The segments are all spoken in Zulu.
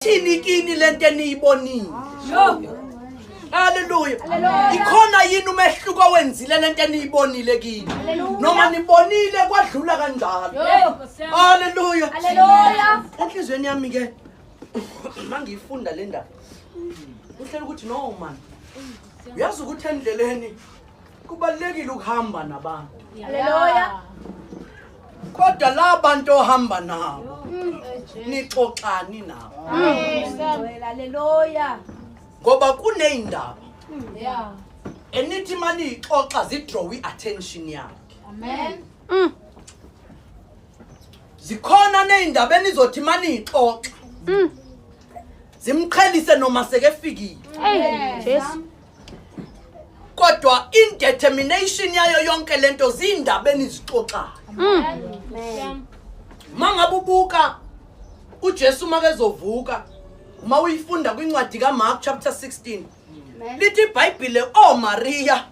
Thini kini lento eniyibonile. Hallelujah. Ikhona yini umehluko wenzile lento eniyibonile kini? Noma nibonile kwadlula kanjalo. Hallelujah. Hallelujah. Enhlizweni yami ke mangifunda le ndaba. Uhlelo ukuthi no man. Uyazi ukuthi endleleni kubalekile ukuhamba nabantu. Hallelujah. Kodwa la bantu ohamba nabo nixoxani nabo. Hallelujah. Ngoba kuneyindaba Yeah. enithi mani ixoxa zidraw attention yakhe. Amen. Zikhona neindaba enizothi mani ixoxa zimqhelise noma sekefikile. Yes. Kodwa indetermination yayo yonke lento zindaba enizixoxayo. Amen. Mangabubuka uJesu makezovuka uma uyifunda kwincwadi kaMark chapter 16 lithi iBhayibhile Maria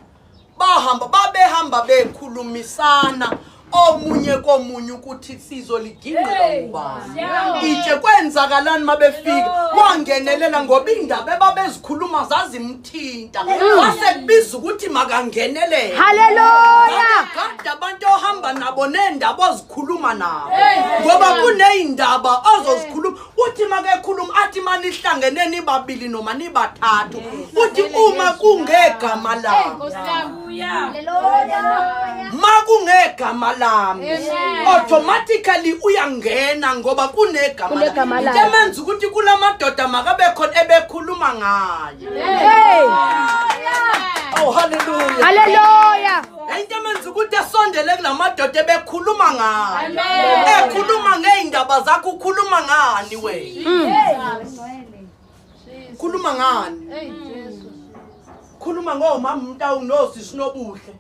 babehamba bekhulumisana omunye komunye ukuthi sizoliginqela ubani itshe kwenzakalani mabefika wangenelela ngoba indaba ebabezikhuluma zazimthinta wase kubiza ukuthi makangenelele. Hallelujah. Kade abantu ohamba nabo nendaba ozikhuluma nabo ngoba kuneyindaba ozozikhuluma uthi makekhuluma athi manihlangene nibabili noma nibathathu uthi uma kungegama lami Hallelujah. makungegama lami automatically uyangena ngoba kunegama lami ntemenza ukuthi kulamadoda makabe khona ebekhuluma ngayo. Oh hallelujah. Hallelujah. Ntemenza ukuthi esondele kulamadoda ebekhuluma ngayo ekhuluma ngeindaba zakho ukhuluma ngani wena khuluma ngani khuluma ngomama umuntu awunosisi nobuhle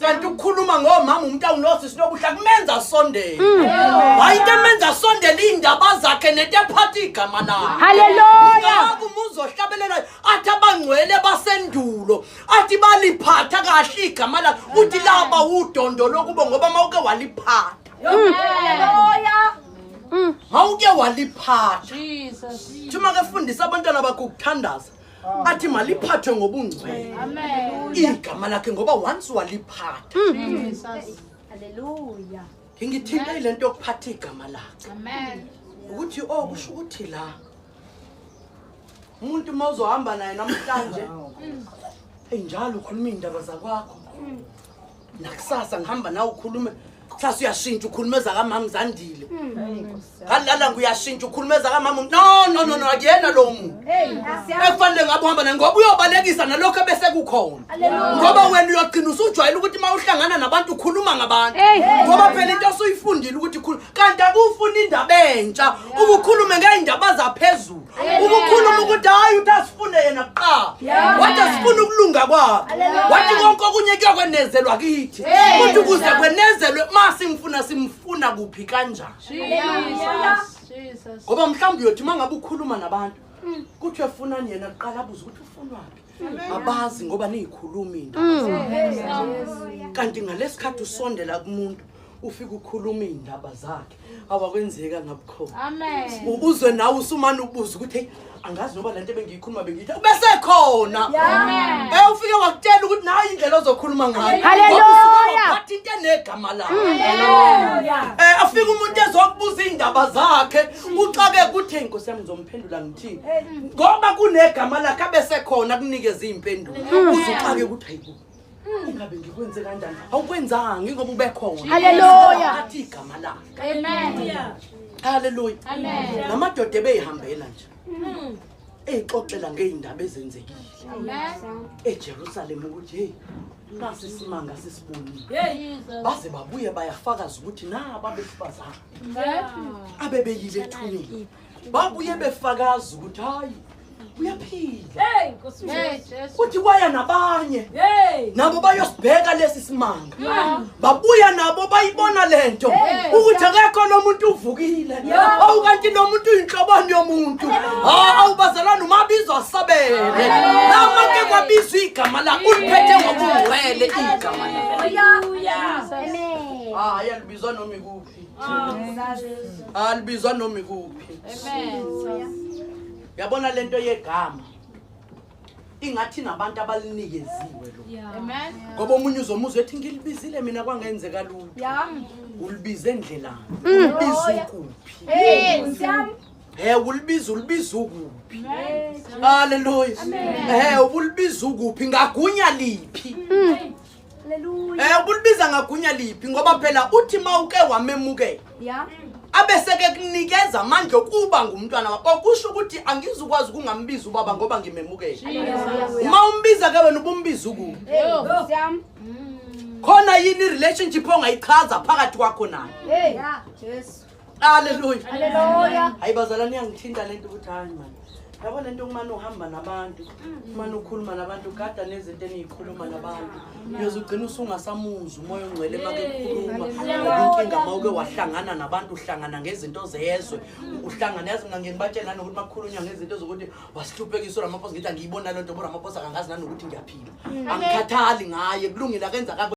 kanti ukukhuluma ngomama umuntu awunosisi nobuhle kumenza sondele hayi into emenza sondele indaba zakhe nento ephatha igama lakhe. Hallelujah. Uzohlabelela athi abangcwele basendulo athi baliphatha kahle igama lakhe uthi laba udondo lokubo ngoba mawuke waliphatha. Hallelujah. Mawuke waliphatha Jesus. thuma ke fundisa abantwana bakho ukuthandaza athi maliphathwe ngobungcwele Amen. igama lakhe ngoba once waliphatha. Jesus. Hallelujah. Ngithinta ilento yokuphatha igama lakhe Amen. ukuthi kusho ukuthi la umuntu mawuzohamba naye namhlanje njalo ukhuluma indaba zakwakho nakusasa ngihamba nawe ukhulume kusasa uyashintsha ukhulumeza kaMama Zandile ngalala nguyashintsha ukhulumeza kaMama no akuyena lo muntu ekufanele ngabe uhamba naye ngoba uyobalekisa nalokho ebese kukhona ngoba wena uyogcina usujwayela ukuthi mawuhlangana nabantu ukhuluma ngabantu ngoba phela into osuyifundile ukuthi kanti akufuna indaba entsha ukukhulume ngeindaba zaphezulu ukukhuluma ukuthi hayi uthi asifune yena kuqala wathi asifuna ukulunga kwakhe wathi konke okunye kuyokwenezelwa kithi ukuthi ukuze kwenezelwe simfuna kuphi kanjani. Jesus. Ngoba mhlawumbe uyothi mangabe ukhuluma nabantu kuthi uyafunani yena kuqala abuze ukuthi ufuna wapi abazi ngoba niyikhuluma indaba kanti ngalesikhathi usondela kumuntu ufika ukhuluma indaba zakhe awakwenzeka ngabukhona. Amen. Uzwe nawe usumane ubuza ukuthi angazi noba lento bengiyikhuluma bengithi bese khona ufike wakutshela ukuthi nayi indlela ozokhuluma ngayo. Hallelujah. Wathi into enegama lakhe. Hallelujah. Afika umuntu ezokubuza indaba zakhe uxake ukuthi inkosi yami ngizomphendula ngithini ngoba kunegama lakhe bese khona kunikeza impendulo uzuxake ukuthi hayibo ingabe ngikwenze kanjani awukwenzanga ngoba ube khona. Hallelujah. Athi igama lakhe. Amen. Hallelujah. Amen. Namadoda ebeyihambela nje exoxela ngeindaba ezenzekile eJerusalem ukuthi hey nasi simanga sisibonile baze babuye bayafakaza ukuthi naba besifazana abebeyile ethuneni babuye befakaza ukuthi hayi uyaphila uthi kwaya nabanye nabo bayosibheka lesi simanga babuya nabo bayibona lento ukuthi akekho nomuntu uvukile awukanti nomuntu uyinhlobano yomuntu awubazalana umabizwa asabele namake kwabizwa igama lakhe uliphethe ngobungcwele igama lakhe. Amen. Yalibizwa noma ikuphi alibizwa noma ikuphi. Amen. Yabona lento yegama ingathi nabantu abalinikeziwe lo. Amen. Ngoba omunye uzomuzwa ethi ngilibizile mina kwangenzeka lutho. Yeah. Ulibize endlelani? Ulibiza ukuphi? Ulibiza ukuphi? Haleluya. Ulibiza ukuphi ngagunya liphi? Hallelujah. Ulibiza ngagunya liphi ngoba phela uthi mawuke wamemukela. Yeah. Abeseke kunikeza amandla okuba ngumntwana wakho. Okusho ukuthi angizukwazi ukungambiza ubaba ngoba ngimemukela. Uma umbiza ke wena ubumbiza ukuphi? Khona yini relationship ongayichaza phakathi kwakho naye? Yes. Hallelujah. Hallelujah. Hayi bazalwane yangithinta lento ukuthi hayi man. Yabo lento kumane uhamba nabantu, kumane ukhuluma nabantu, gada nezinto enizikhuluma nabantu. Uyozugcina usungasamuzi umoya ongcwele make kukhuluma. Inkinga mawuke wahlangana nabantu uhlangana ngezinto zezwe. Uhlangana yazi mina ngibatshela nokuthi makukhulunywa ngezinto zokuthi wasihluphekiswa Ramaphosa ngithi angiyibona lento bo Ramaphosa kangazi nanokuthi ngiyaphila. Angikhathali ngaye kulungile akenza